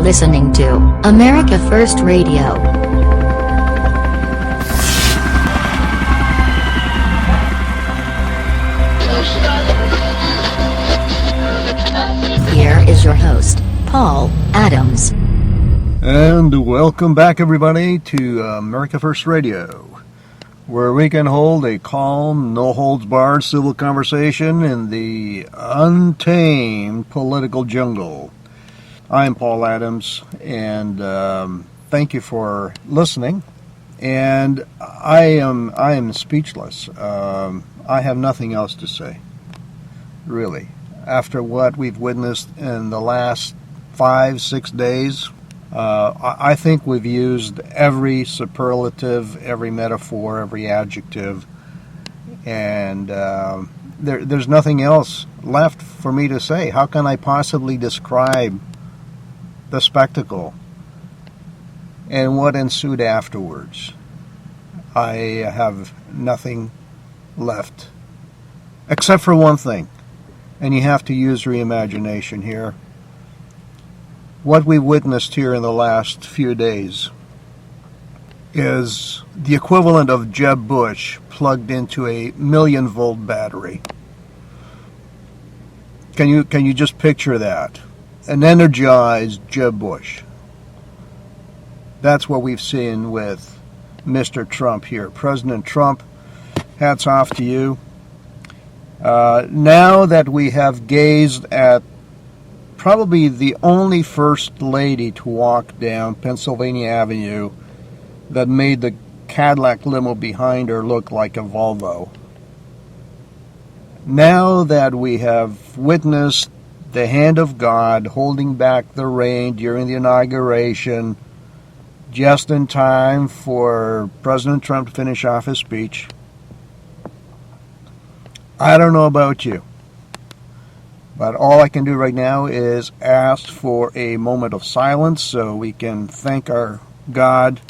listening to America First Radio. Here is your host, Paul Adams. And welcome back, everybody, to America First Radio, where we can hold a calm, no-holds-barred civil conversation in the untamed political jungle. I'm Paul Adams, and thank you for listening. And I am speechless. I have nothing else to say, really. After what we've witnessed in the last 5-6 days, I think we've used every superlative, every metaphor, every adjective, and there's nothing else left for me to say. How can I possibly describe the spectacle and what ensued afterwards? I have nothing left, except for one thing, and you have to use your imagination here. What we witnessed here in the last few days is the equivalent of Jeb Bush plugged into a 1,000,000-volt battery. Can you just picture that? An energized Jeb Bush. That's what we've seen with Mr. Trump here. President Trump, hats off to you. Now that we have gazed at probably the only first lady to walk down Pennsylvania Avenue that made the Cadillac limo behind her look like a Volvo. Now that we have witnessed the hand of God holding back the rain during the inauguration, just in time for President Trump to finish off his speech, I don't know about you, but all I can do right now is ask for a moment of silence so we can thank our God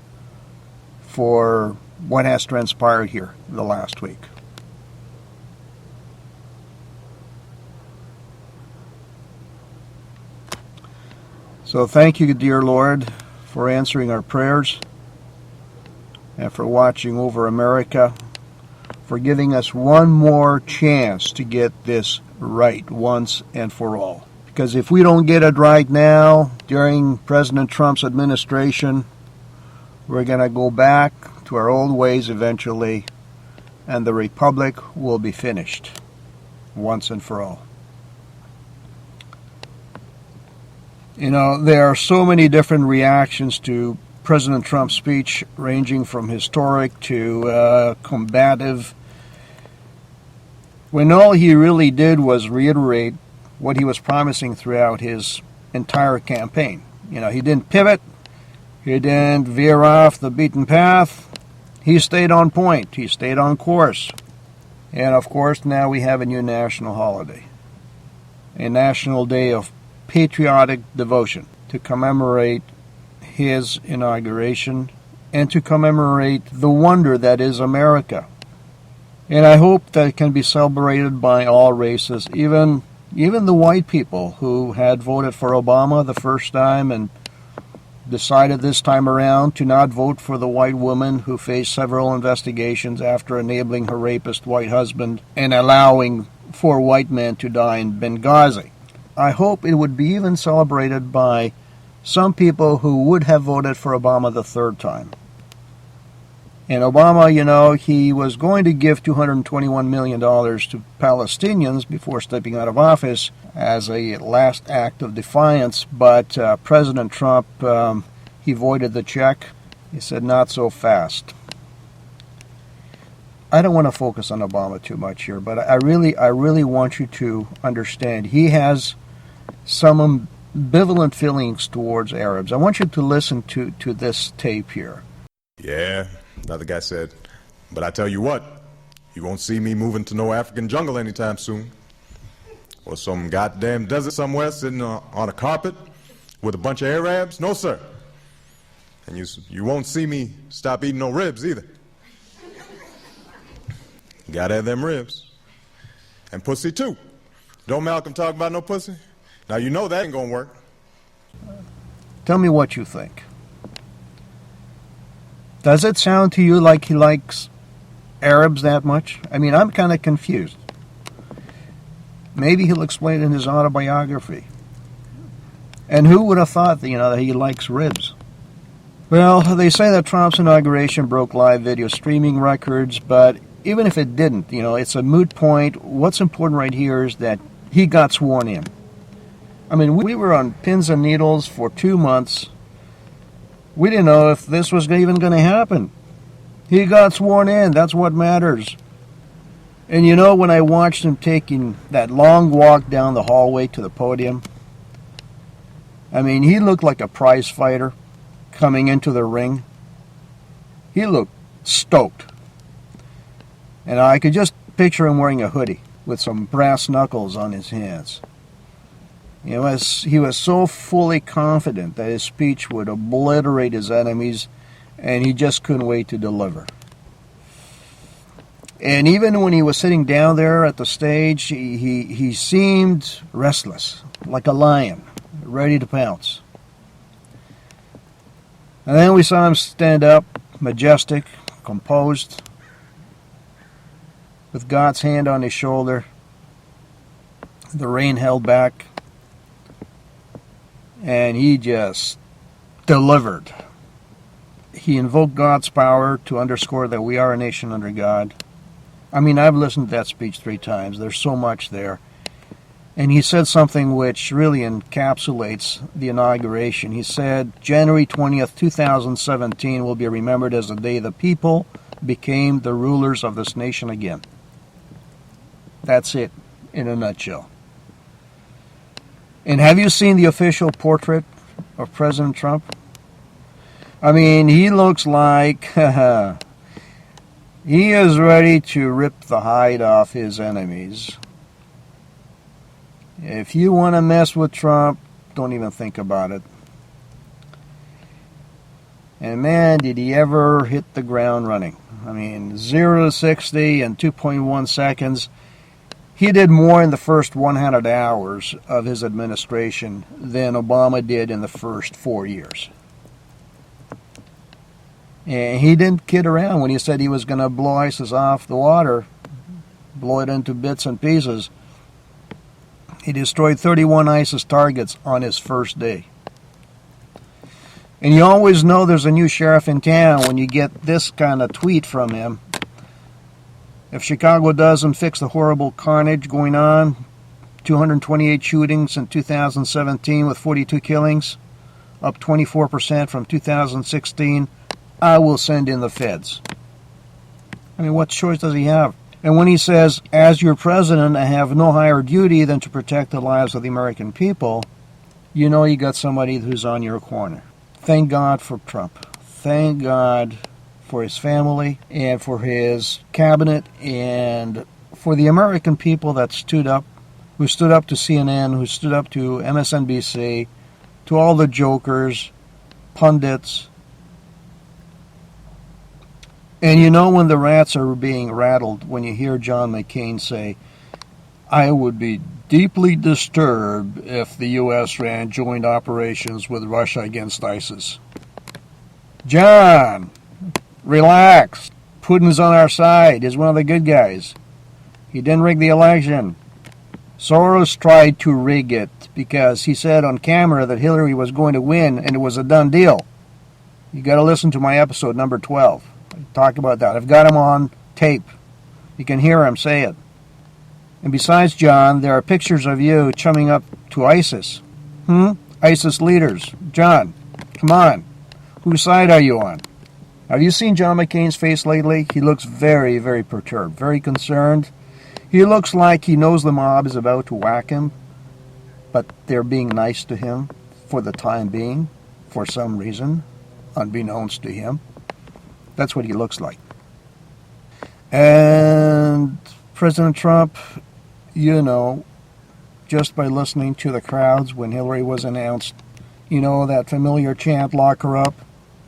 for what has transpired here the last week. So thank you, dear Lord, for answering our prayers and for watching over America, for giving us one more chance to get this right once and for all. Because if we don't get it right now, during President Trump's administration, we're going to go back to our old ways eventually, and the republic will be finished once and for all. You know, there are so many different reactions to President Trump's speech, ranging from historic to combative, when all he really did was reiterate what he was promising throughout his entire campaign. You know, he didn't pivot, he didn't veer off the beaten path, he stayed on point, he stayed on course. And of course, now we have a new national holiday, a national day of patriotic devotion to commemorate his inauguration and to commemorate the wonder that is America. And I hope that it can be celebrated by all races, even the white people who had voted for Obama the first time and decided this time around to not vote for the white woman who faced several investigations after enabling her rapist white husband and allowing 4 white men to die in Benghazi. I hope it would be even celebrated by some people who would have voted for Obama the third time. And Obama, you know, he was going to give $221 million to Palestinians before stepping out of office as a last act of defiance, but President Trump, he voided the check. He said, not so fast. I don't want to focus on Obama too much here, but I really want you to understand he has some ambivalent feelings towards Arabs. I want you to listen to this tape here. Yeah, another guy said, but I tell you what, you won't see me moving to no African jungle anytime soon. Or some goddamn desert somewhere sitting on a carpet with a bunch of Arabs. No, sir. And you won't see me stop eating no ribs either. Gotta have them ribs. And pussy too. Don't Malcolm talk about no pussy? Now you know that ain't gonna work. Tell me what you think. Does it sound to you like he likes Arabs that much? I mean, I'm kind of confused. Maybe he'll explain it in his autobiography. And who would have thought that, that he likes ribs? Well, they say that Trump's inauguration broke live video streaming records, but even if it didn't, it's a moot point. What's important right here is that he got sworn in. I mean, we were on pins and needles for 2 months. We didn't know if this was even going to happen. He got sworn in. That's what matters. And when I watched him taking that long walk down the hallway to the podium, I mean, he looked like a prize fighter coming into the ring. He looked stoked. And I could just picture him wearing a hoodie with some brass knuckles on his hands. He was so fully confident that his speech would obliterate his enemies, and he just couldn't wait to deliver. And even when he was sitting down there at the stage, he seemed restless, like a lion, ready to pounce. And then we saw him stand up, majestic, composed, with God's hand on his shoulder, the rein held back, and he just delivered. He invoked God's power to underscore that we are a nation under God. I mean, I've listened to that speech 3 times. There's so much there. And he said something which really encapsulates the inauguration. He said, January 20th, 2017 will be remembered as the day the people became the rulers of this nation again. That's it, in a nutshell. And have you seen the official portrait of President Trump? I mean, he looks like he is ready to rip the hide off his enemies. If you want to mess with Trump, don't even think about it. And man, did he ever hit the ground running. I mean, 0 to 60 in 2.1 seconds. He did more in the first 100 hours of his administration than Obama did in the first 4 years. And he didn't kid around when he said he was going to blow ISIS off the water, blow it into bits and pieces. He destroyed 31 ISIS targets on his first day. And you always know there's a new sheriff in town when you get this kind of tweet from him. If Chicago doesn't fix the horrible carnage going on, 228 shootings in 2017 with 42 killings, up 24% from 2016, I will send in the feds. I mean, what choice does he have? And when he says, as your president, I have no higher duty than to protect the lives of the American people, you know you got somebody who's on your corner. Thank God for Trump. Thank God for his family and for his cabinet and for the American people that stood up, who stood up to CNN, who stood up to MSNBC, to all the jokers, pundits. And you know when the rats are being rattled, when you hear John McCain say, I would be deeply disturbed if the U.S. ran joint operations with Russia against ISIS. John, relax. Putin's on our side. He's one of the good guys. He didn't rig the election. Soros tried to rig it because he said on camera that Hillary was going to win and it was a done deal. You got to listen to my episode number 12. Talk about that. I've got him on tape. You can hear him say it. And besides, John, there are pictures of you chumming up to ISIS. ISIS leaders. John, come on. Whose side are you on? Have you seen John McCain's face lately? He looks very, very perturbed, very concerned. He looks like he knows the mob is about to whack him, but they're being nice to him for the time being, for some reason, unbeknownst to him. That's what he looks like. And President Trump, you know, just by listening to the crowds when Hillary was announced, you know, that familiar chant, lock her up.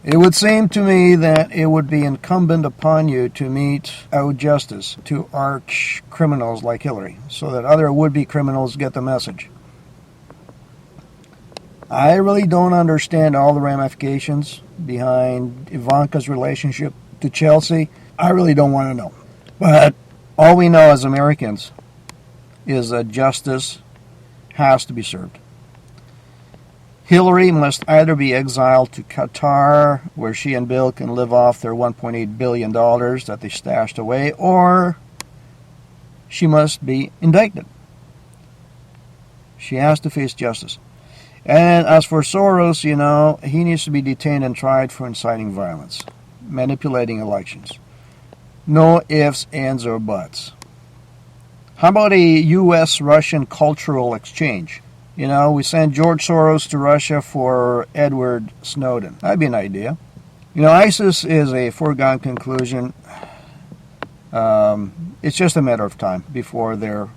It would seem to me that it would be incumbent upon you to mete out justice to arch criminals like Hillary, so that other would-be criminals get the message. I really don't understand all the ramifications behind Ivanka's relationship to Chelsea. I really don't want to know. But all we know as Americans is that justice has to be served. Hillary must either be exiled to Qatar, where she and Bill can live off their $1.8 billion that they stashed away, or she must be indicted. She has to face justice. And as for Soros, he needs to be detained and tried for inciting violence, manipulating elections. No ifs, ands, or buts. How about a U.S.-Russian cultural exchange? We sent George Soros to Russia for Edward Snowden. That'd be an idea. ISIS is a foregone conclusion. It's just a matter of time before they're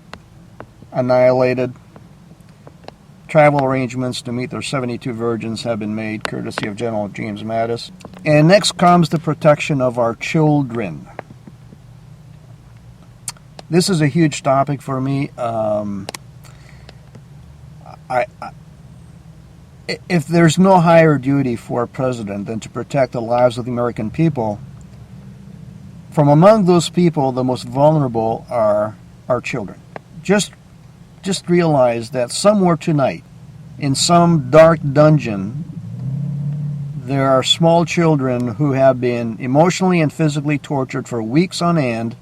annihilated. Travel arrangements to meet their 72 virgins have been made, courtesy of General James Mattis. And next comes the protection of our children. This is a huge topic for me. If there's no higher duty for a president than to protect the lives of the American people, from among those people, the most vulnerable are our children. Just realize that somewhere tonight, in some dark dungeon, there are small children who have been emotionally and physically tortured for weeks on end,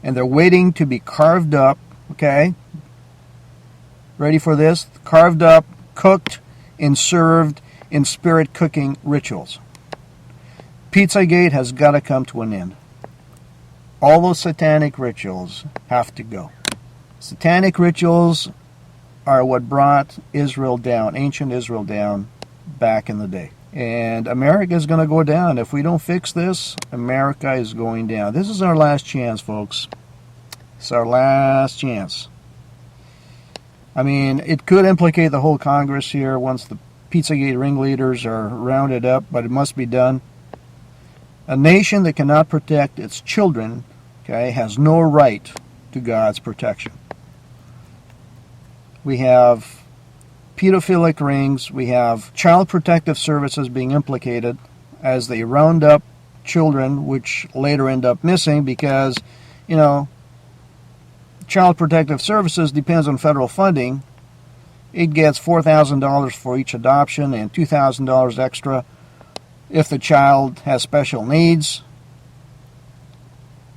and they're waiting to be carved up, okay? Ready for this? Carved up, cooked, and served in spirit cooking rituals. Pizzagate has got to come to an end. All those satanic rituals have to go. Satanic rituals are what brought Israel down, ancient Israel down, back in the day. And America is going to go down. If we don't fix this, America is going down. This is our last chance, folks. It's our last chance. I mean, it could implicate the whole Congress here once the Pizzagate ringleaders are rounded up, but it must be done. A nation that cannot protect its children, okay, has no right to God's protection. We have pedophilic rings. We have child protective services being implicated as they round up children, which later end up missing because, Child Protective Services depends on federal funding. It gets $4,000 for each adoption and $2,000 extra if the child has special needs.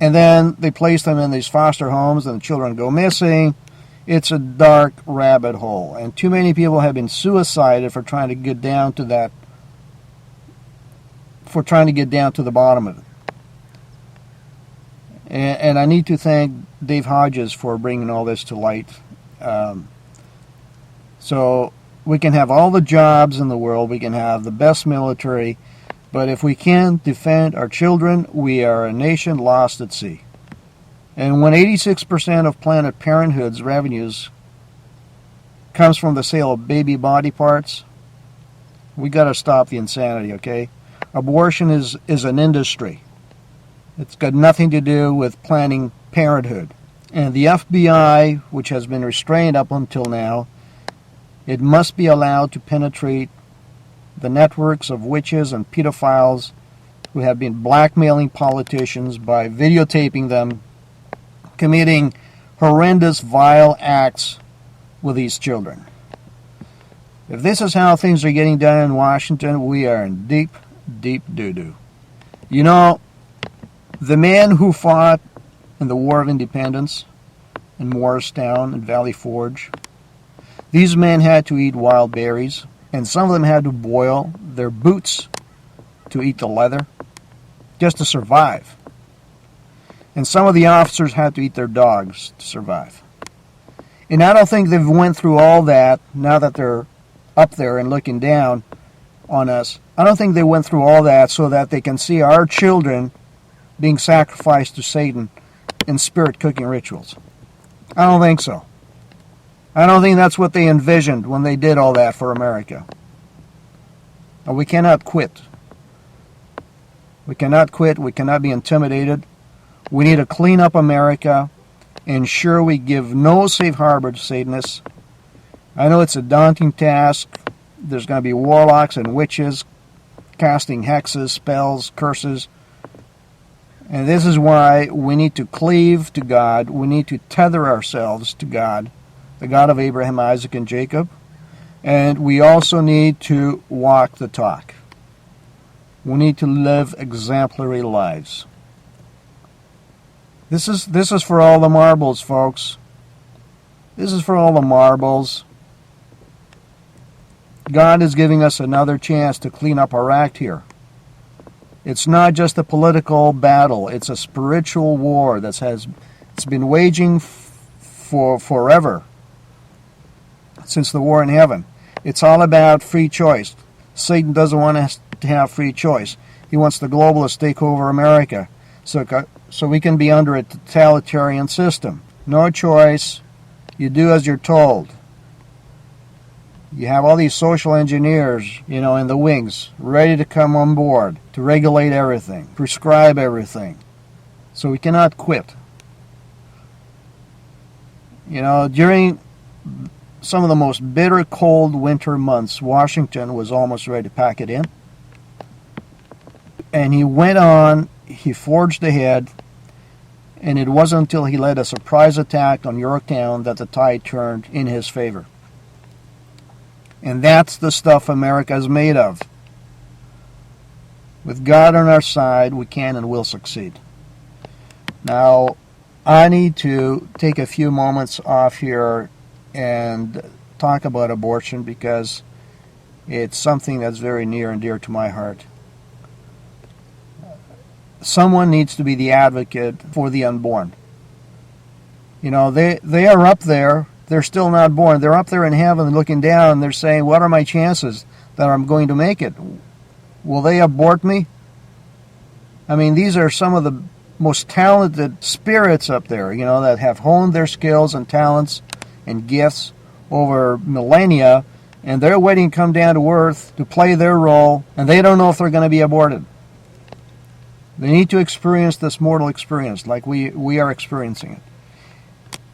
And then they place them in these foster homes and the children go missing. It's a dark rabbit hole. And too many people have been suicided for trying to get down to that, for trying to get down to the bottom of it. And I need to thank Dave Hodges for bringing all this to light. So we can have all the jobs in the world, we can have the best military, but if we can't defend our children, we are a nation lost at sea. And when 86% of Planned Parenthood's revenues comes from the sale of baby body parts, we got to stop the insanity, okay? Abortion is an industry. It's got nothing to do with Planned Parenthood. And the FBI, which has been restrained up until now, it must be allowed to penetrate the networks of witches and pedophiles who have been blackmailing politicians by videotaping them committing horrendous, vile acts with these children. If this is how things are getting done in Washington, we are in deep, deep doo-doo. The man who fought in the War of Independence in Morristown and Valley Forge, these men had to eat wild berries, and some of them had to boil their boots to eat the leather just to survive. And some of the officers had to eat their dogs to survive. And I don't think they've went through all that now that they're up there and looking down on us. I don't think they went through all that so that they can see our children being sacrificed to Satan in spirit cooking rituals. I don't think so. I don't think that's what they envisioned when they did all that for America. And we cannot quit. We cannot quit. We cannot be intimidated. We need to clean up America, ensure we give no safe harbor to Satanists. I know it's a daunting task. There's going to be warlocks and witches casting hexes, spells, curses. And this is why we need to cleave to God. We need to tether ourselves to God, the God of Abraham, Isaac, and Jacob. And we also need to walk the talk. We need to live exemplary lives. This is for all the marbles, folks. This is for all the marbles. God is giving us another chance to clean up our act here. It's not just a political battle. It's a spiritual war it's been waging for forever, since the war in heaven. It's all about free choice. Satan doesn't want us to have free choice. He wants the globalists to take over America so we can be under a totalitarian system. No choice. You do as you're told. You have all these social engineers, in the wings, ready to come on board to regulate everything, prescribe everything. So we cannot quit. During some of the most bitter cold winter months, Washington was almost ready to pack it in. And he went on, he forged ahead, and it wasn't until he led a surprise attack on Yorktown that the tide turned in his favor. And that's the stuff America is made of. With God on our side, we can and will succeed. Now, I need to take a few moments off here and talk about abortion because it's something that's very near and dear to my heart. Someone needs to be the advocate for the unborn. They are up there. They're still not born. They're up there in heaven looking down, and they're saying, what are my chances that I'm going to make it? Will they abort me? I mean, these are some of the most talented spirits up there, that have honed their skills and talents and gifts over millennia, and they're waiting to come down to earth to play their role, and they don't know if they're going to be aborted. They need to experience this mortal experience like we are experiencing it.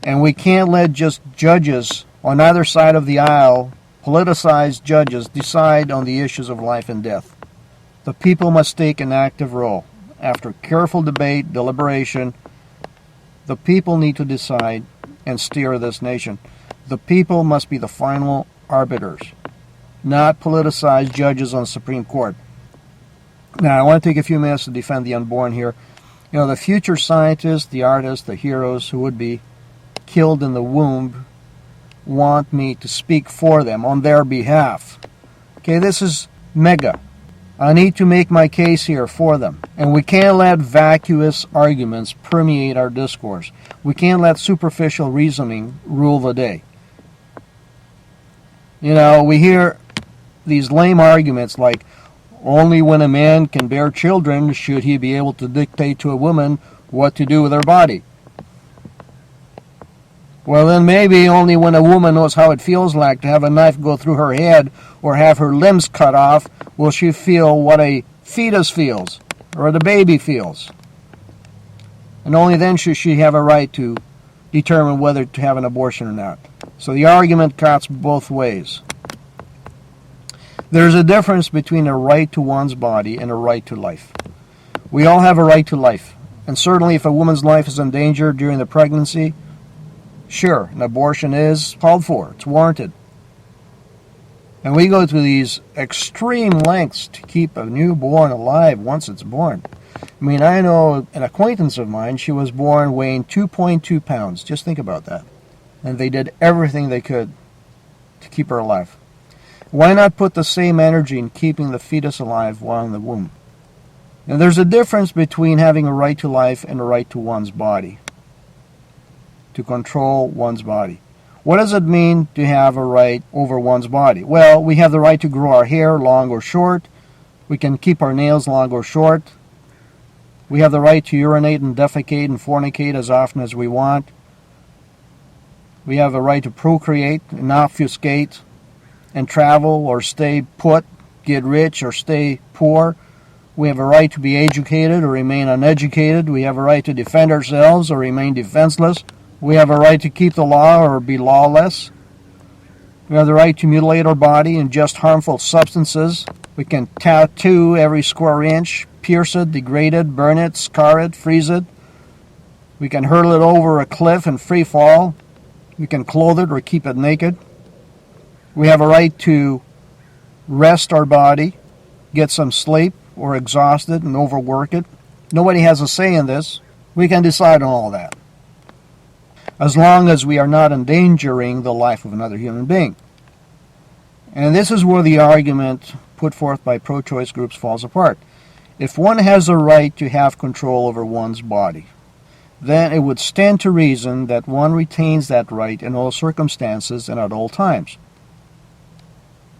And we can't let just judges on either side of the aisle, politicized judges, decide on the issues of life and death. The people must take an active role. After careful debate, deliberation, the people need to decide and steer this nation. The people must be the final arbiters, not politicized judges on the Supreme Court. Now, I want to take a few minutes to defend the unborn here. The future scientists, the artists, the heroes who would be killed in the womb want me to speak for them on their behalf. Okay, this is mega. I need to make my case here for them. And we can't let vacuous arguments permeate our discourse. We can't let superficial reasoning rule the day. We hear these lame arguments like, only when a man can bear children should he be able to dictate to a woman what to do with her body. Well, then maybe only when a woman knows how it feels like to have a knife go through her head or have her limbs cut off will she feel what a fetus feels or the baby feels. And only then should she have a right to determine whether to have an abortion or not. So the argument cuts both ways. There's a difference between a right to one's body and a right to life. We all have a right to life. And certainly if a woman's life is in danger during the pregnancy, sure, an abortion is called for. It's warranted. And we go to these extreme lengths to keep a newborn alive once it's born. I mean, I know an acquaintance of mine, she was born weighing 2.2 pounds. Just think about that. And they did everything they could to keep her alive. Why not put the same energy in keeping the fetus alive while in the womb? Now, there's a difference between having a right to life and a right to one's body, to control one's body. What does it mean to have a right over one's body? Well, we have the right to grow our hair long or short. We can keep our nails long or short. We have the right to urinate and defecate and fornicate as often as we want. We have a right to procreate and obfuscate and travel or stay put, get rich or stay poor. We have a right to be educated or remain uneducated. We have a right to defend ourselves or remain defenseless. We have a right to keep the law or be lawless. We have the right to mutilate our body, ingest harmful substances. We can tattoo every square inch, pierce it, degrade it, burn it, scar it, freeze it. We can hurl it over a cliff and free fall. We can clothe it or keep it naked. We have a right to rest our body, get some sleep, or exhaust it and overwork it. Nobody has a say in this. We can decide on all that, as long as we are not endangering the life of another human being. And this is where the argument put forth by pro-choice groups falls apart. If one has a right to have control over one's body, then it would stand to reason that one retains that right in all circumstances and at all times.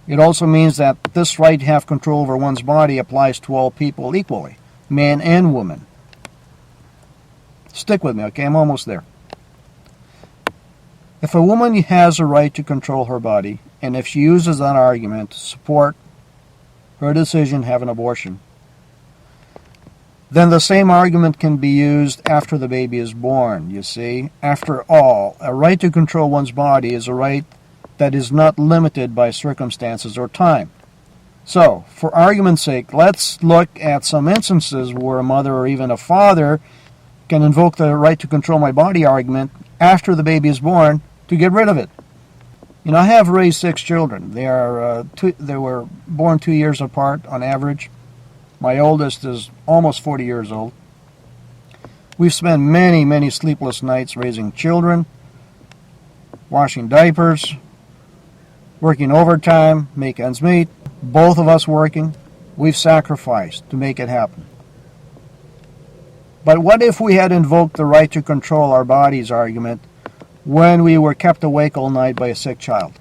It also means that this right to have control over one's body applies to all people equally, man and woman. Stick with me, okay? I'm almost there. If a woman has a right to control her body, and if she uses that argument to support her decision to have an abortion, then the same argument can be used after the baby is born, you see. After all, a right to control one's body is a right that is not limited by circumstances or time. So, for argument's sake, let's look at some instances where a mother or even a father can invoke the right to control my body argument after the baby is born to get rid of it. You know, I have raised 6 children. They were born 2 years apart on average. My oldest is almost 40 years old. We've spent many, many sleepless nights raising children, washing diapers, working overtime, make ends meet, both of us working. We've sacrificed to make it happen. But what if we had invoked the right to control our bodies argument when we were kept awake all night by a sick child?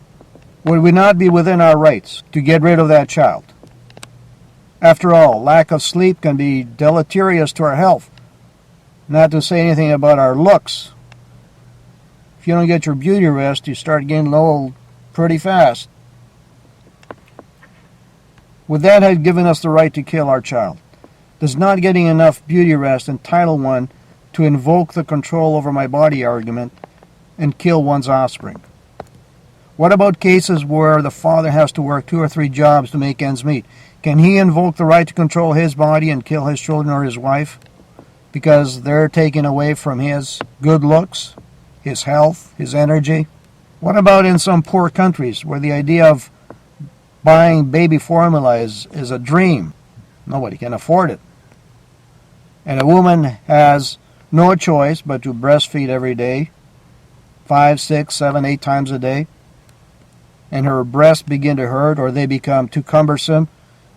Would we not be within our rights to get rid of that child? After all, lack of sleep can be deleterious to our health, not to say anything about our looks. If you don't get your beauty rest, you start getting old pretty fast. Would that have given us the right to kill our child? Does not getting enough beauty rest entitle one to invoke the control over my body argument and kill one's offspring? What about cases where the father has to work 2 or 3 jobs to make ends meet? Can he invoke the right to control his body and kill his children or his wife because they're taken away from his good looks, his health, his energy? What about in some poor countries where the idea of buying baby formula is a dream? Nobody can afford it. And a woman has no choice but to breastfeed every day, 5, 6, 7, 8 times a day, and her breasts begin to hurt or they become too cumbersome.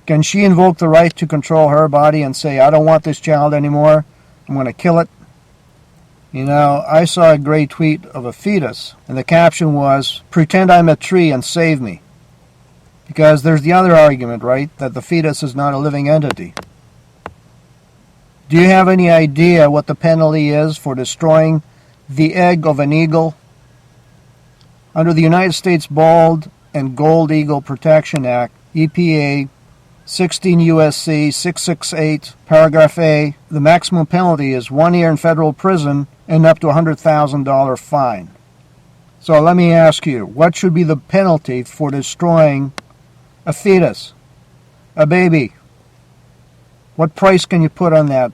Can she invoke the right to control her body and say, I don't want this child anymore, I'm going to kill it? You know, I saw a great tweet of a fetus, and the caption was, pretend I'm a tree and save me. Because there's the other argument, right, that the fetus is not a living entity. Do you have any idea what the penalty is for destroying the egg of an eagle? Under the United States Bald and Gold Eagle Protection Act, EPA 16 U.S.C. 668, paragraph A, the maximum penalty is 1 year in federal prison and up to a $100,000 fine. So let me ask you, what should be the penalty for destroying a fetus, a baby? What price can you put on that?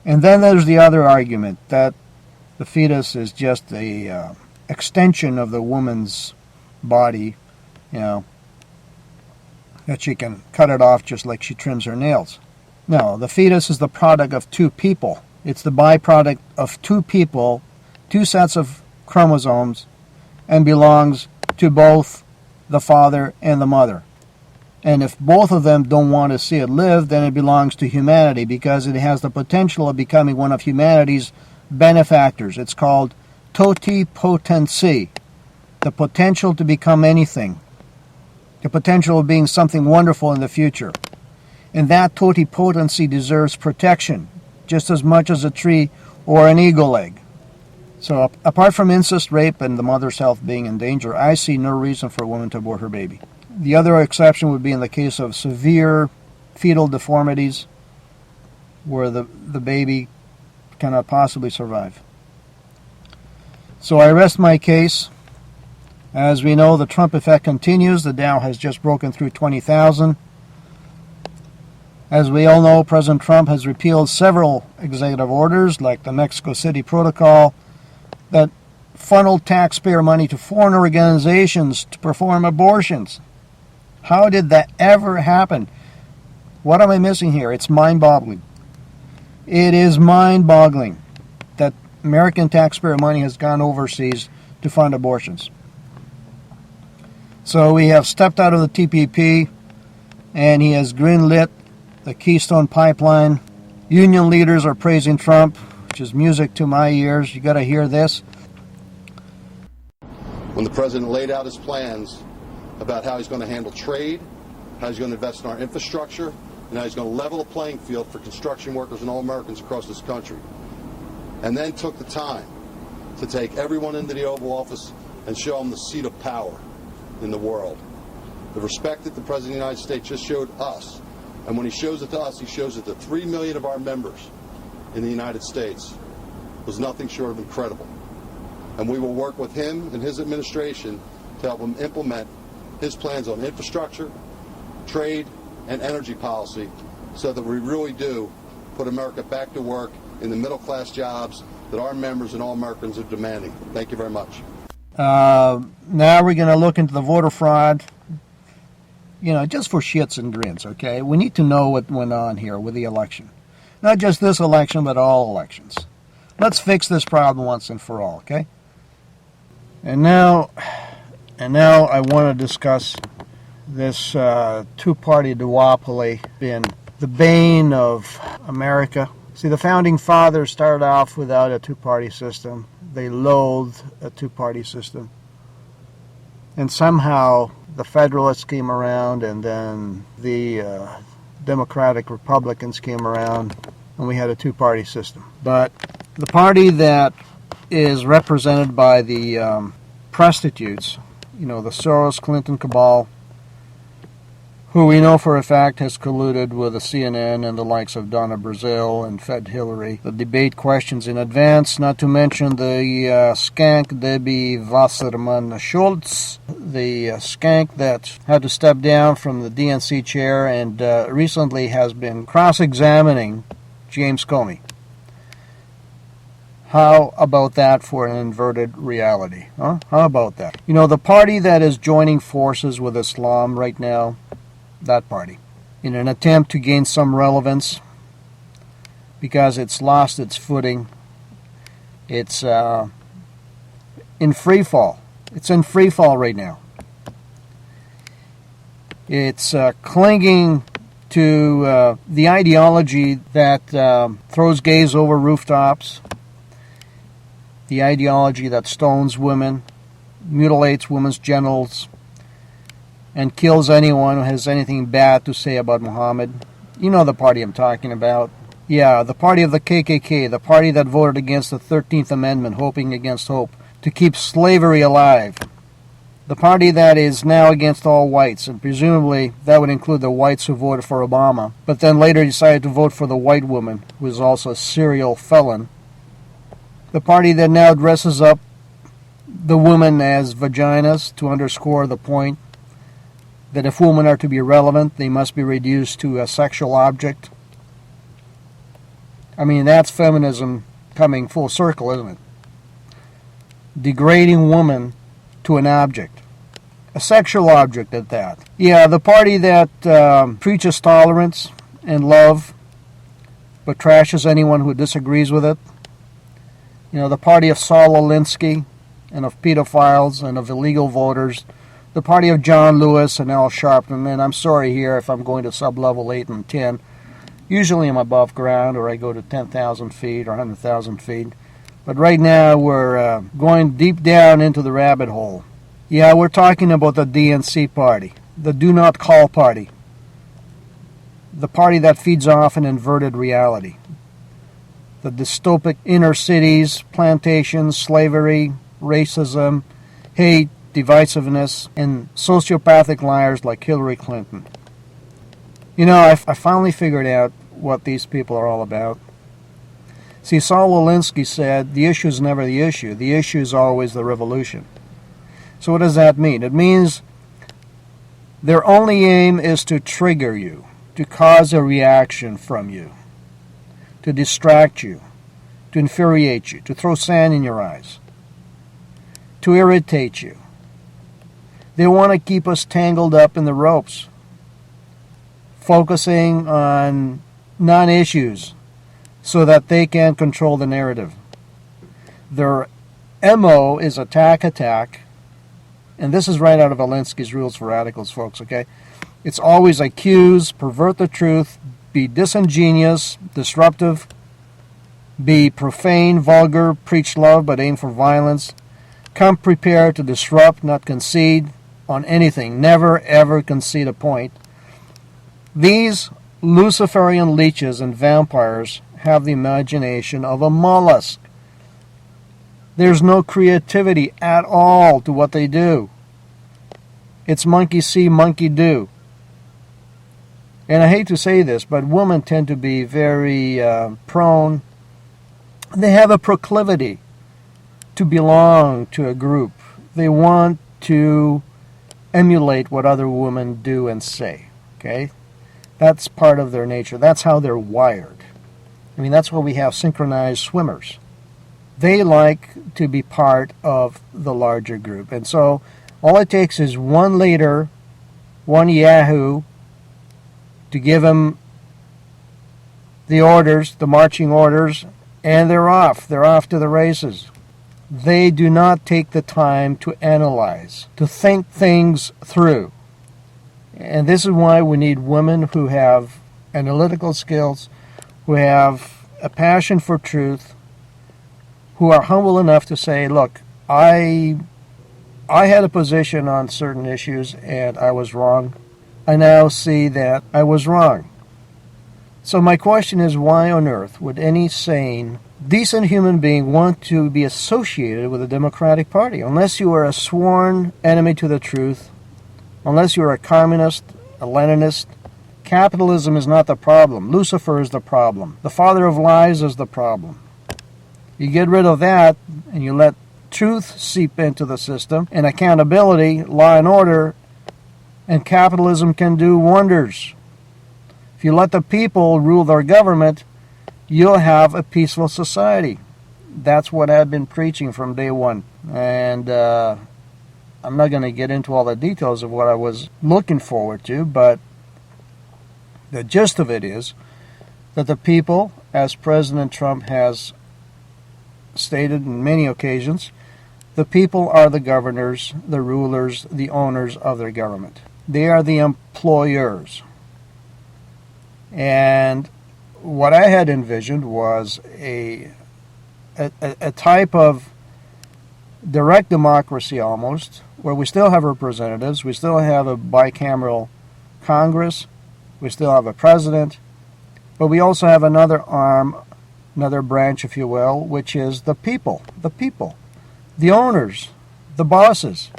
And then there's the other argument that the fetus is just a extension of the woman's body, you know, that she can cut it off just like she trims her nails. No, the fetus is the product of 2 people. It's the byproduct of 2 people, 2 sets of chromosomes, and belongs to both the father and the mother. And if both of them don't want to see it live, then it belongs to humanity because it has the potential of becoming one of humanity's benefactors. It's called totipotency, the potential to become anything, the potential of being something wonderful in the future. And that totipotency deserves protection, just as much as a tree or an eagle egg. So apart from incest, rape, and the mother's health being in danger, I see no reason for a woman to abort her baby. The other exception would be in the case of severe fetal deformities, where the baby cannot possibly survive. So I rest my case. As we know, the Trump effect continues. The Dow has just broken through 20,000. As we all know, President Trump has repealed several executive orders, like the Mexico City Protocol, that funneled taxpayer money to foreign organizations to perform abortions. How did that ever happen? What am I missing here? It's mind-boggling. It is mind-boggling that American taxpayer money has gone overseas to fund abortions. So we have stepped out of the TPP, and he has greenlit the Keystone Pipeline. Union leaders are praising Trump, which is music to my ears. You got to hear this. When the president laid out his plans about how he's going to handle trade, how he's going to invest in our infrastructure, and how he's going to level the playing field for construction workers and all Americans across this country, and then took the time to take everyone into the Oval Office and show them the seat of power in the world. The respect that the President of the United States just showed us, and when he shows it to us, he shows it to 3 million of our members in the United States, was nothing short of incredible. And we will work with him and his administration to help him implement his plans on infrastructure, trade, and energy policy so that we really do put America back to work in the middle-class jobs that our members and all Americans are demanding. Thank you very much. Now we're going to look into the voter fraud, just for shits and grins, okay? We need to know what went on here with the election. Not just this election, but all elections. Let's fix this problem once and for all, okay? And now I want to discuss this two-party duopoly, been the bane of America. See, the Founding Fathers started off without a two-party system. They loathed a two-party system. And somehow the Federalists came around, and then the Democratic Republicans came around, and we had a two-party system. But the party that is represented by the prostitutes, the Soros-Clinton cabal, who we know for a fact has colluded with the CNN and the likes of Donna Brazile and fed Hillary the debate questions in advance, not to mention the skank Debbie Wasserman-Schultz, the skank that had to step down from the DNC chair and recently has been cross-examining James Comey. How about that for an inverted reality? Huh? How about that? The party that is joining forces with Islam right now, that party, in an attempt to gain some relevance because it's lost its footing. It's in free fall. It's in free fall right now. It's clinging to the ideology that throws gays over rooftops, the ideology that stones women, mutilates women's genitals, and kills anyone who has anything bad to say about Muhammad. You know the party I'm talking about. Yeah, the party of the KKK, the party that voted against the 13th Amendment, hoping against hope, to keep slavery alive. The party that is now against all whites, and presumably that would include the whites who voted for Obama, but then later decided to vote for the white woman, who is also a serial felon. The party that now dresses up the women as vaginas to underscore the point that if women are to be relevant, they must be reduced to a sexual object. I mean, that's feminism coming full circle, isn't it? Degrading woman to an object. A sexual object at that. Yeah, the party that preaches tolerance and love, but trashes anyone who disagrees with it. The party of Saul Alinsky and of pedophiles and of illegal voters. The party of John Lewis and Al Sharpton, and I'm sorry here if I'm going to sub-level 8 and 10. Usually I'm above ground, or I go to 10,000 feet or 100,000 feet. But right now we're going deep down into the rabbit hole. Yeah, we're talking about the DNC party, the Do Not Call party, the party that feeds off an inverted reality. The dystopic inner cities, plantations, slavery, racism, hate, divisiveness, and sociopathic liars like Hillary Clinton. I finally figured out what these people are all about. See, Saul Alinsky said, the issue is never the issue. The issue is always the revolution. So what does that mean? It means their only aim is to trigger you, to cause a reaction from you, to distract you, to infuriate you, to throw sand in your eyes, to irritate you. They want to keep us tangled up in the ropes, focusing on non-issues so that they can control the narrative. Their MO is attack, and this is right out of Alinsky's Rules for Radicals, folks, okay? It's always accuse, pervert the truth, be disingenuous, disruptive, be profane, vulgar, preach love but aim for violence, come prepared to disrupt, not concede on anything, never ever concede a point. These Luciferian leeches and vampires have the imagination of a mollusk. There's no creativity at all to what they do. It's monkey see, monkey do. And I hate to say this, but women tend to be very prone. They have a proclivity to belong to a group. They want to emulate what other women do and say. Okay? That's part of their nature. That's how they're wired. I mean, that's why we have synchronized swimmers. They like to be part of the larger group. And so all it takes is one leader, one yahoo, to give them the orders, the marching orders, and they're off. They're off to the races. They do not take the time to analyze, to think things through. And this is why we need women who have analytical skills, who have a passion for truth, who are humble enough to say, look, I had a position on certain issues and I was wrong. I now see that I was wrong. So my question is, why on earth would any sane, decent human being want to be associated with the Democratic Party? Unless you are a sworn enemy to the truth, unless you are a communist, a Leninist. Capitalism is not the problem. Lucifer is the problem. The father of lies is the problem. You get rid of that, and you let truth seep into the system, and accountability, law and order, and capitalism can do wonders. If you let the people rule their government, you'll have a peaceful society. That's what I've been preaching from day one. And I'm not going to get into all the details of what I was looking forward to, but the gist of it is that the people, as President Trump has stated on many occasions, the people are the governors, the rulers, the owners of their government. They are the employers. And what I had envisioned was a type of direct democracy almost, where we still have representatives, we still have a bicameral Congress, we still have a president, but we also have another arm, another branch, if you will, which is the people, the owners, the bosses.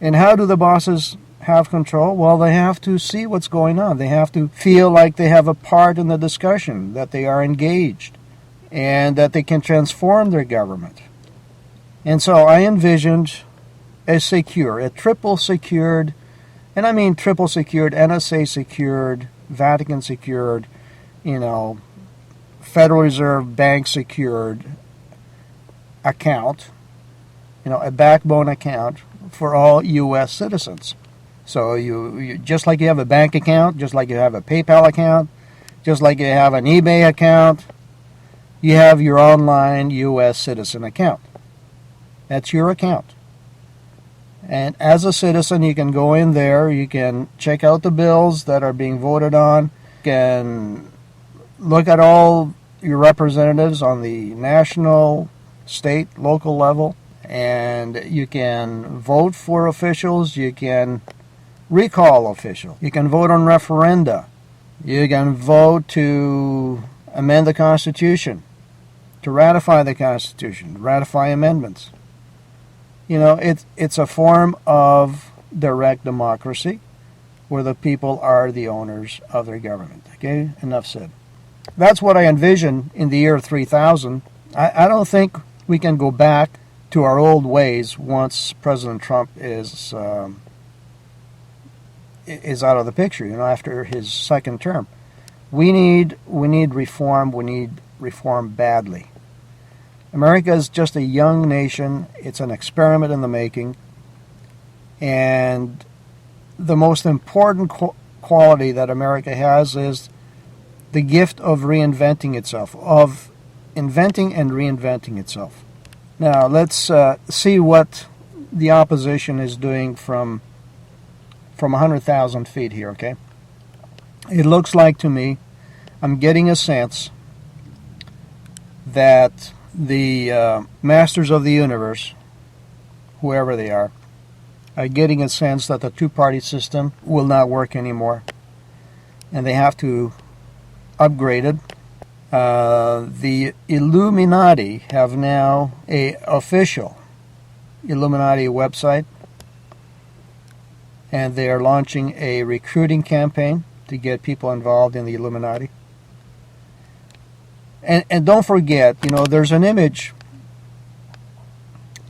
And how do the bosses have control? Well, they have to see what's going on. They have to feel like they have a part in the discussion, that they are engaged, and that they can transform their government. And so I envisioned a triple secured, and I mean triple secured, NSA secured, Vatican secured, Federal Reserve Bank secured account, a backbone account for all U.S. citizens. So you just like you have a bank account, just like you have a PayPal account, just like you have an eBay account, you have your online U.S. citizen account. That's your account. And as a citizen, you can go in there, you can check out the bills that are being voted on, you can look at all your representatives on the national, state, local level, and you can vote for officials, you can recall officials, you can vote on referenda, you can vote to amend the Constitution, to ratify the Constitution, ratify amendments. It's a form of direct democracy where the people are the owners of their government. Okay, enough said. That's what I envision in the year 3000. I don't think we can go back to our old ways once President Trump is out of the picture, after his second term. We need reform. We need reform badly. America is just a young nation. It's an experiment in the making. And the most important quality that America has is the gift of reinventing itself, of inventing and reinventing itself. Now, let's see what the opposition is doing from 100,000 feet here, okay? It looks like to me, I'm getting a sense that the masters of the universe, whoever they are getting a sense that the two-party system will not work anymore, and they have to upgrade it. The Illuminati have now an official Illuminati website, and they are launching a recruiting campaign to get people involved in the Illuminati. And don't forget, there's an image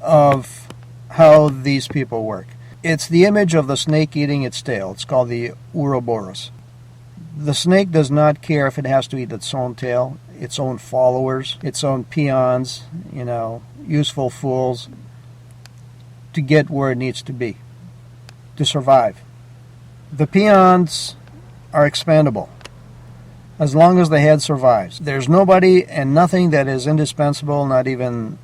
of how these people work. It's the image of the snake eating its tail. It's called the Ouroboros. The snake does not care if it has to eat its own tail, its own followers, its own peons, useful fools, to get where it needs to be, to survive. The peons are expendable as long as the head survives. There's nobody and nothing that is indispensable, not even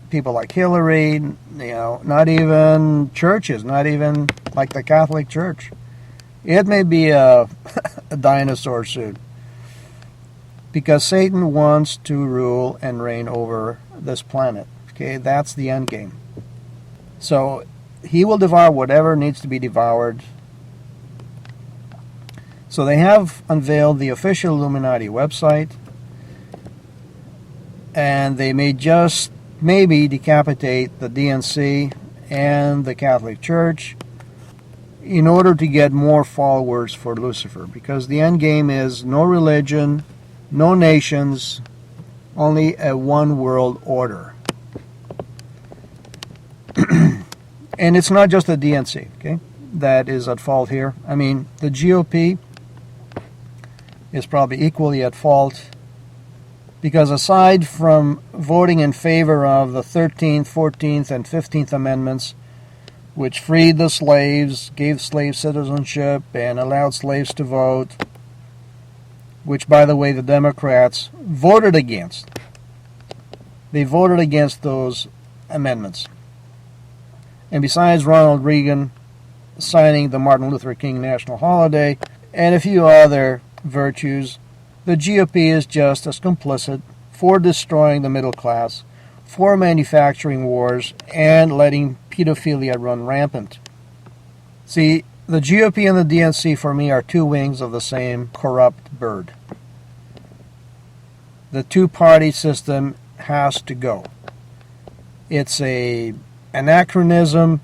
people like Hillary, not even churches, not even like the Catholic Church. It may be a dinosaur suit, because Satan wants to rule and reign over this planet. Okay, that's the end game. So he will devour whatever needs to be devoured. So they have unveiled the official Illuminati website, and they may just maybe decapitate the DNC and the Catholic Church in order to get more followers for Lucifer, because the end game is no religion, no nations, only a one world order. And it's not just the DNC, okay, that is at fault here. I mean, the GOP is probably equally at fault, because aside from voting in favor of the 13th, 14th, and 15th Amendments, which freed the slaves, gave slave citizenship, and allowed slaves to vote, which, by the way, the Democrats voted against. They voted against those amendments. And besides Ronald Reagan signing the Martin Luther King National Holiday and a few other virtues, the GOP is just as complicit for destroying the middle class, for manufacturing wars, and letting pedophilia run rampant. See, the GOP and the DNC for me are two wings of the same corrupt bird. The two-party system has to go. It's an anachronism.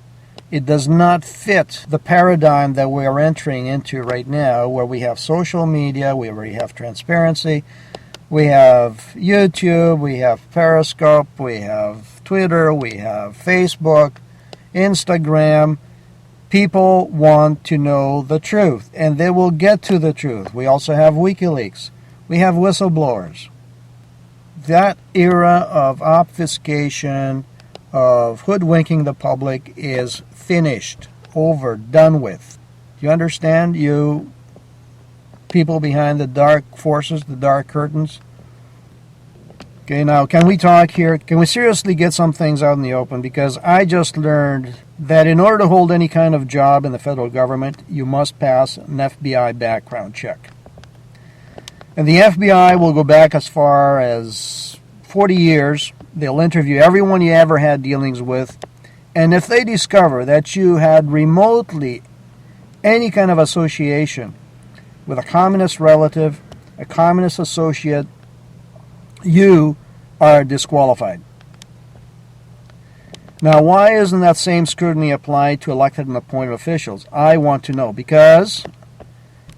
It does not fit the paradigm that we are entering into right now, where we have social media, where we have transparency, we have YouTube, we have Periscope, we have Twitter, we have Facebook, Instagram. People want to know the truth, and they will get to the truth. We also have WikiLeaks. We have whistleblowers. That era of obfuscation, of hoodwinking the public is finished, over, done with. Do you understand, you people behind the dark forces, the dark curtains? Okay, now, can we talk here? Can we seriously get some things out in the open? Because I just learned that in order to hold any kind of job in the federal government, you must pass an FBI background check. And the FBI will go back as far as 40 years. They'll interview everyone you ever had dealings with. And if they discover that you had remotely any kind of association with a communist relative, a communist associate, you are disqualified. Now, why isn't that same scrutiny applied to elected and appointed officials? I want to know. Because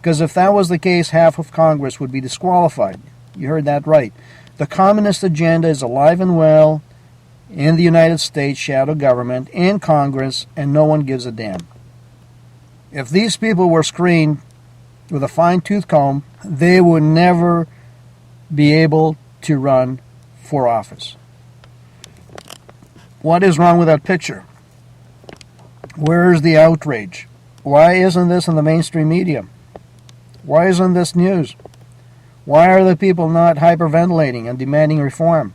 if that was the case, half of Congress would be disqualified. You heard that right. The communist agenda is alive and well. in the United States shadow government, in Congress, and no one gives a damn. If these people were screened with a fine-tooth comb, they would never be able to run for office. What is wrong with that picture? Where's the outrage? Why isn't this in the mainstream media? Why isn't this news? Why are the people not hyperventilating and demanding reform?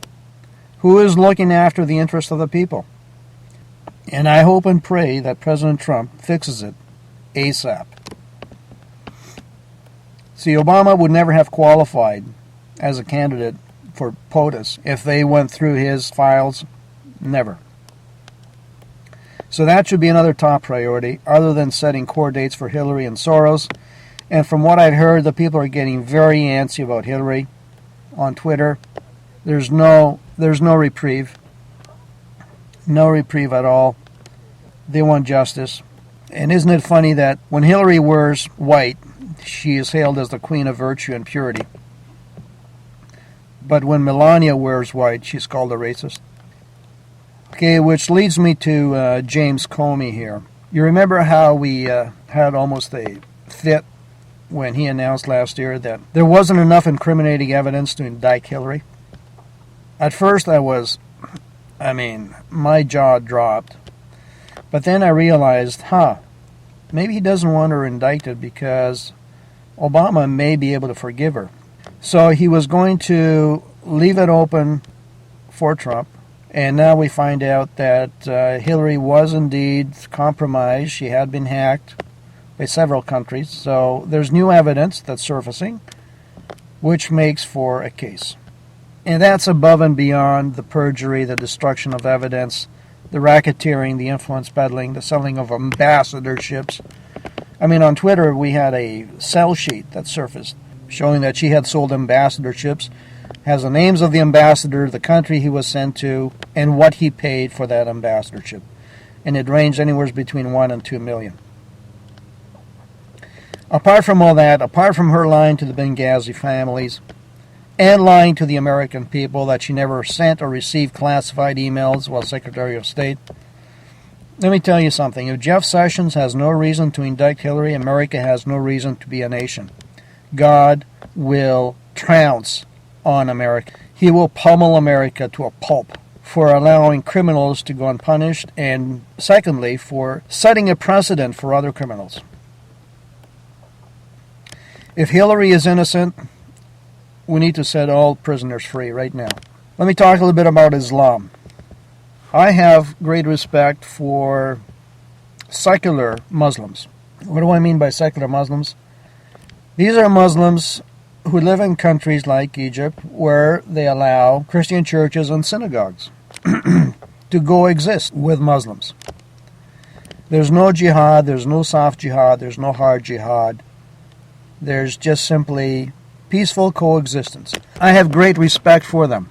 Who is looking after the interests of the people? And I hope and pray that President Trump fixes it ASAP. See, Obama would never have qualified as a candidate for POTUS if they went through his files. Never. So that should be another top priority, other than setting core dates for Hillary and Soros. And from what I've heard, the people are getting very antsy about Hillary on Twitter. There's no reprieve. No reprieve at all. They want justice. And isn't it funny that when Hillary wears white, she is hailed as the queen of virtue and purity. But when Melania wears white, she's called a racist. Okay, which leads me to James Comey here. You remember how we had almost a fit when he announced last year that there wasn't enough incriminating evidence to indict Hillary? At first my jaw dropped. But then I realized, maybe he doesn't want her indicted because Obama may be able to forgive her. So he was going to leave it open for Trump. And now we find out that Hillary was indeed compromised. She had been hacked by several countries. So there's new evidence that's surfacing, which makes for a case. And that's above and beyond the perjury, the destruction of evidence, the racketeering, the influence peddling, the selling of ambassadorships. On Twitter, we had a cell sheet that surfaced showing that she had sold ambassadorships, has the names of the ambassador, the country he was sent to, and what he paid for that ambassadorship. And it ranged anywhere between $1 and $2 million. Apart from all that, apart from her lying to the Benghazi families, and lying to the American people that she never sent or received classified emails while Secretary of State, let me tell you something. If Jeff Sessions has no reason to indict Hillary, America has no reason to be a nation. God will trounce on America. He will pummel America to a pulp for allowing criminals to go unpunished, and secondly, for setting a precedent for other criminals. If Hillary is innocent, we need to set all prisoners free right now. Let me talk a little bit about Islam. I have great respect for secular Muslims. What do I mean by secular Muslims? These are Muslims who live in countries like Egypt where they allow Christian churches and synagogues to coexist with Muslims. There's no jihad, there's no soft jihad, there's no hard jihad. There's just simply peaceful coexistence. I have great respect for them.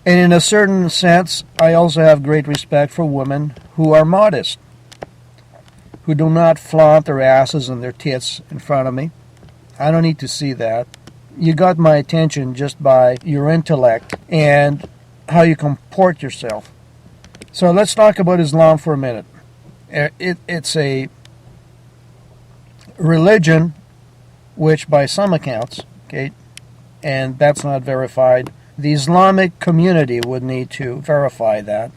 And in a certain sense, I also have great respect for women who are modest, who do not flaunt their asses and their tits in front of me. I don't need to see that. You got my attention just by your intellect and how you comport yourself. So let's talk about Islam for a minute. It's a religion which by some accounts, and that's not verified, the Islamic community would need to verify that.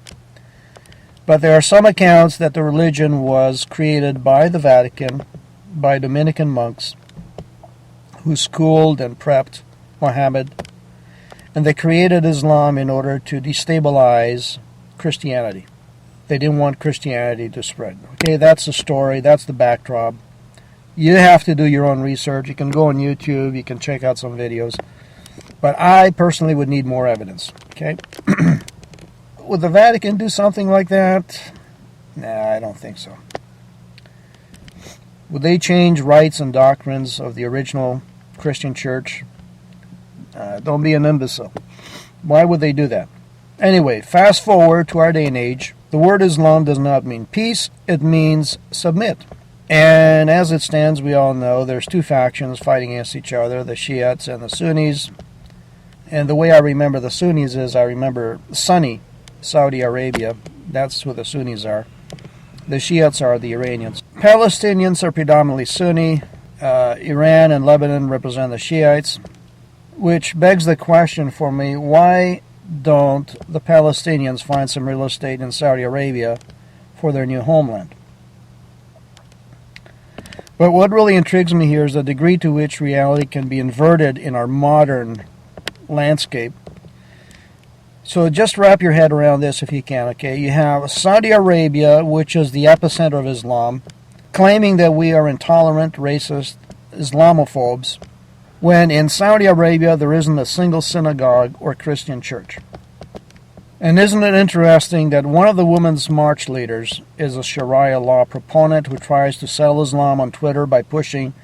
But there are some accounts that the religion was created by the Vatican, by Dominican monks, who schooled and prepped Muhammad, and they created Islam in order to destabilize Christianity. They didn't want Christianity to spread. That's the story, that's the backdrop. You have to do your own research. You can go on YouTube, you can check out some videos. But I personally would need more evidence. Would the Vatican do something like that? Nah, I don't think so. Would they change rites and doctrines of the original Christian church? Don't be an imbecile. Why would they do that? Anyway, fast forward to our day and age. The word Islam does not mean peace. It means submit. And as it stands, we all know there's two factions fighting against each other, the Shiites and the Sunnis. And the way I remember the Sunnis is I remember Sunni Saudi Arabia. That's who the Sunnis are. The Shiites are the Iranians. Palestinians are predominantly Sunni. Iran and Lebanon represent the Shiites, which begs the question for me, why don't the Palestinians find some real estate in Saudi Arabia for their new homeland? But what really intrigues me here is the degree to which reality can be inverted in our modern landscape. So just wrap your head around this if you can, okay? You have Saudi Arabia, which is the epicenter of Islam, claiming that we are intolerant, racist, Islamophobes, when in Saudi Arabia there isn't a single synagogue or Christian church. And isn't it interesting that one of the Women's March leaders is a sharia-law proponent who tries to sell Islam on Twitter by pushing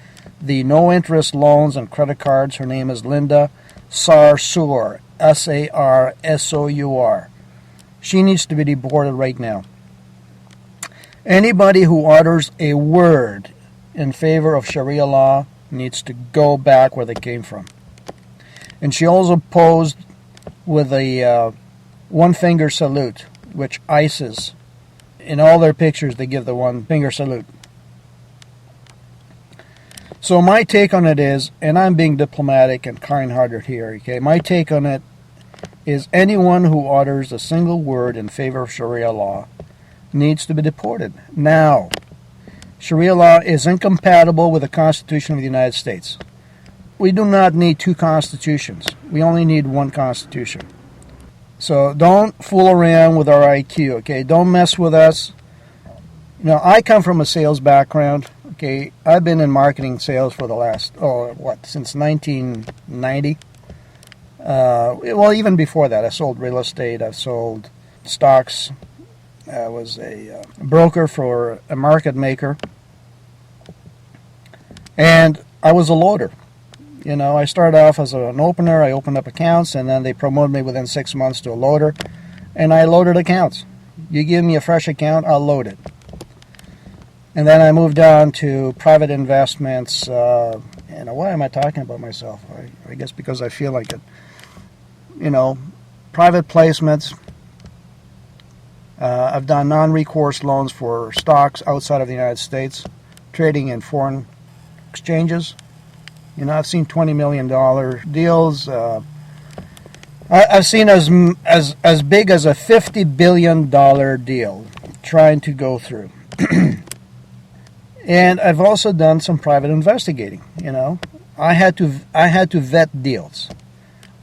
the no-interest loans and credit cards. Her name is Linda Sarsour, Sarsour. She needs to be deported right now. Anybody who utters a word in favor of Sharia law needs to go back where they came from. And she also posed with a one-finger salute, which ISIS, in all their pictures, they give the one-finger salute. So my take on it is, and I'm being diplomatic and kind-hearted here, okay? My take on it is anyone who utters a single word in favor of Sharia law needs to be deported. Now, Sharia law is incompatible with the Constitution of the United States. We do not need two constitutions. We only need one constitution. So don't fool around with our IQ, okay? Don't mess with us. You know, I come from a sales background, okay? I've been in marketing sales for the last, since 1990. Well, even before that, I sold real estate, I've sold stocks. I was a broker for a market maker. And I was a loader. You know, I started off as an opener. I opened up accounts, and then they promoted me within 6 months to a loader. And I loaded accounts. You give me a fresh account, I'll load it. And then I moved on to private investments. Why am I talking about myself? I guess because I feel like it. You know, private placements. I've done non-recourse loans for stocks outside of the United States, trading in foreign exchanges. You know, I've seen $20 million deals. I've seen as big as a $50 billion deal trying to go through. And I've also done some private investigating. You know, I had to vet deals.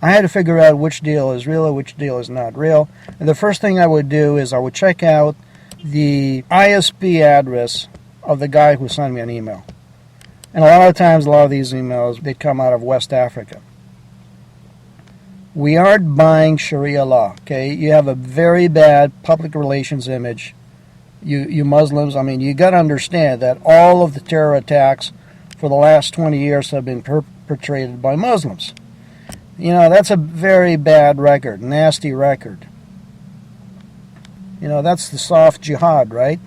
I had to figure out which deal is real and which deal is not real. And the first thing I would do is I would check out the ISP address of the guy who sent me an email. And a lot of times, a lot of these emails, they come out of West Africa. We aren't buying Sharia law, okay? You have a very bad public relations image. You Muslims, I mean, you got to understand that all of the terror attacks for the last 20 years have been perpetrated by Muslims. You know, that's a very bad record, nasty record. You know, that's the soft jihad, right?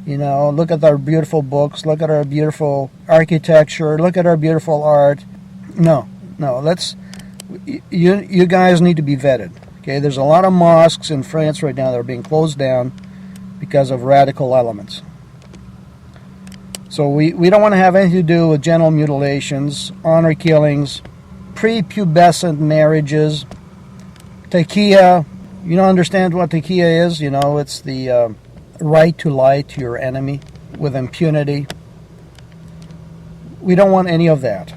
You know, look at our beautiful books, look at our beautiful architecture, look at our beautiful art. No, you guys need to be vetted. Okay, there's a lot of mosques in France right now that are being closed down because of radical elements. So we don't want to have anything to do with genital mutilations, honor killings, prepubescent marriages, taqiyya. You don't understand what taqiyya is? You know, it's the right to lie to your enemy with impunity. We don't want any of that.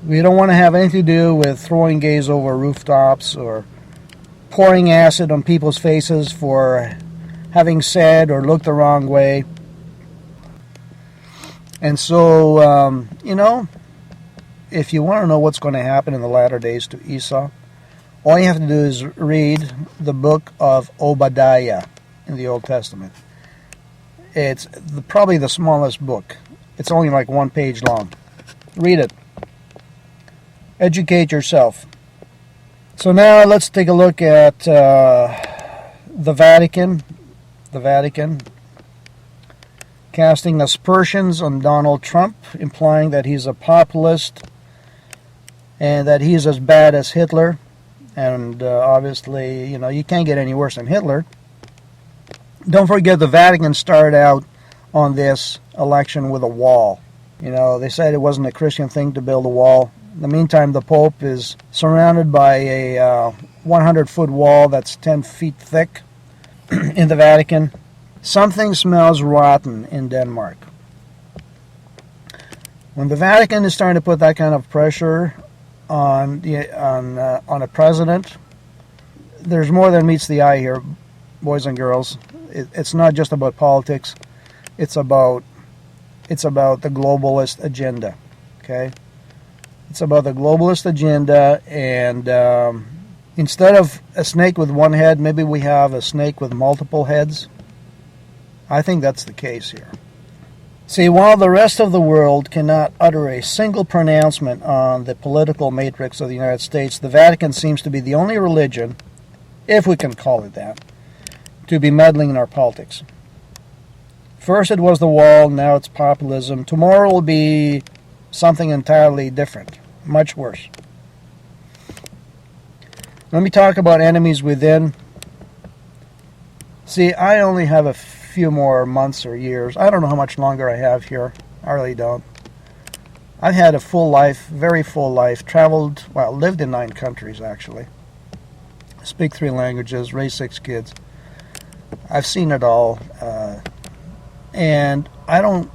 We don't want to have anything to do with throwing gays over rooftops or pouring acid on people's faces for having said or looked the wrong way. And so, you know, if you want to know what's going to happen in the latter days to Esau, all you have to do is read the book of Obadiah in the Old Testament. It's probably the smallest book. It's only like 1 page long. Read it. Educate yourself. So now let's take a look at the Vatican. The Vatican casting aspersions on Donald Trump, implying that he's a populist and that he's as bad as Hitler. And obviously, you can't get any worse than Hitler. Don't forget the Vatican started out on this election with a wall. They said it wasn't a Christian thing to build a wall. In the meantime, the Pope is surrounded by a 100-foot wall that's 10 feet thick in the Vatican. Something smells rotten in Denmark. When the Vatican is starting to put that kind of pressure on a president, there's more than meets the eye here, boys and girls. It's not just about politics. It's about the globalist agenda. Okay, it's about the globalist agenda, and instead of a snake with one head, maybe we have a snake with multiple heads. I think that's the case here. See, while the rest of the world cannot utter a single pronouncement on the political matrix of the United States, the Vatican seems to be the only religion, if we can call it that, to be meddling in our politics. First it was the wall, now it's populism. Tomorrow will be something entirely different, much worse. Let me talk about enemies within. See, I only have a few more months or years. I don't know how much longer I have here. I really don't. I've had a full life, very full life, lived in 9 countries actually. Speak 3 languages, raised 6 kids. I've seen it all. And I don't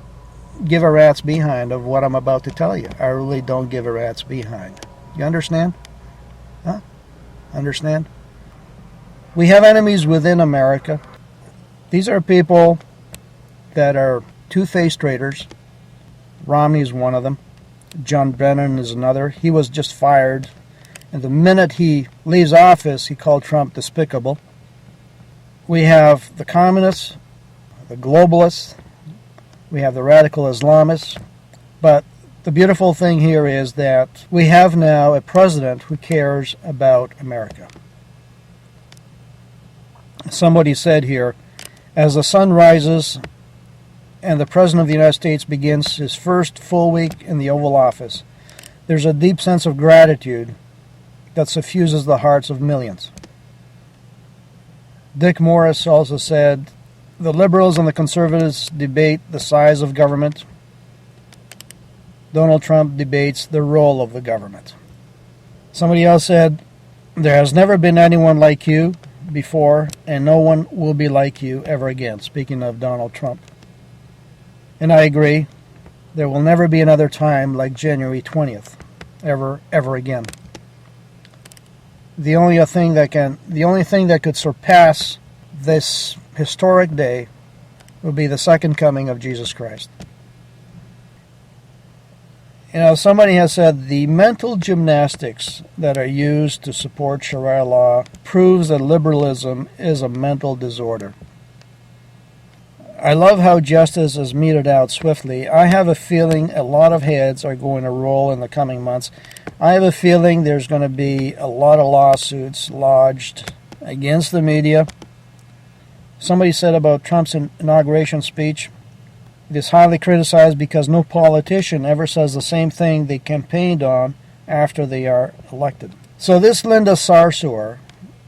give a rat's behind of what I'm about to tell you. I really don't give a rat's behind. You understand? Huh? Understand? We have enemies within America. These are people that are two-faced traitors. Romney is one of them. John Brennan is another. He was just fired. And the minute he leaves office, he called Trump despicable. We have the communists, the globalists. We have the radical Islamists. But the beautiful thing here is that we have now a president who cares about America. Somebody said here, as the sun rises and the President of the United States begins his first full week in the Oval Office, there's a deep sense of gratitude that suffuses the hearts of millions. Dick Morris also said, the liberals and the conservatives debate the size of government. Donald Trump debates the role of the government. Somebody else said, there has never been anyone like you before, and no one will be like you ever again, speaking of Donald Trump. And I agree, there will never be another time like January 20th, ever again. The only thing that could surpass this historic day will be the second coming of Jesus Christ. Somebody has said the mental gymnastics that are used to support sharia law proves that liberalism is a mental disorder. I love how justice is meted out swiftly. I have a feeling a lot of heads are going to roll in the coming months. I have a feeling there's going to be a lot of lawsuits lodged against the media. Somebody said about Trump's inauguration speech, it is highly criticized because no politician ever says the same thing they campaigned on after they are elected. So this Linda Sarsour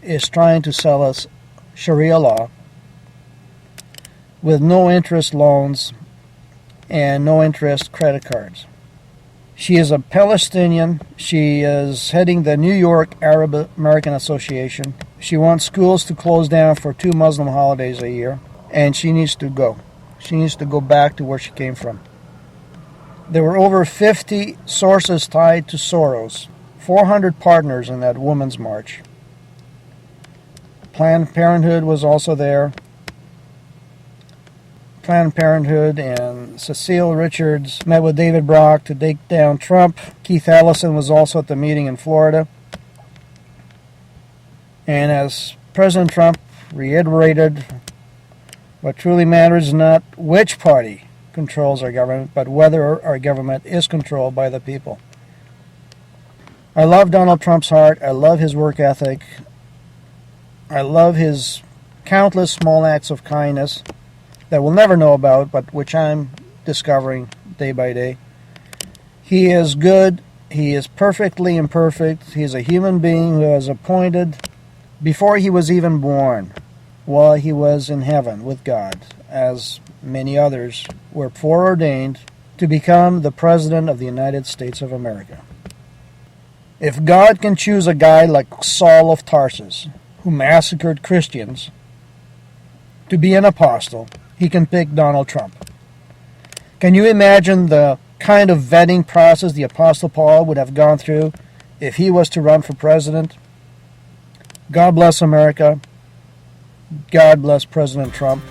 is trying to sell us sharia law with no interest loans and no interest credit cards. She is a Palestinian. She is heading the New York Arab American Association. She wants schools to close down for 2 Muslim holidays a year, and she needs to go. She needs to go back to where she came from. There were over 50 sources tied to Soros, 400 partners in that women's march. Planned Parenthood was also there. Planned Parenthood and Cecile Richards met with David Brock to take down Trump. Keith Ellison was also at the meeting in Florida. And as President Trump reiterated, what truly matters is not which party controls our government, but whether our government is controlled by the people. I love Donald Trump's heart. I love his work ethic. I love his countless small acts of kindness that we'll never know about, but which I'm discovering day by day. He is good He is perfectly imperfect. He is a human being who was appointed before he was even born, while he was in heaven with God, as many others were foreordained to become the President of the United States of America. If God can choose a guy like Saul of Tarsus, who massacred Christians, to be an apostle, he can pick Donald Trump. Can you imagine the kind of vetting process the Apostle Paul would have gone through if he was to run for president? God bless America. God bless President Trump.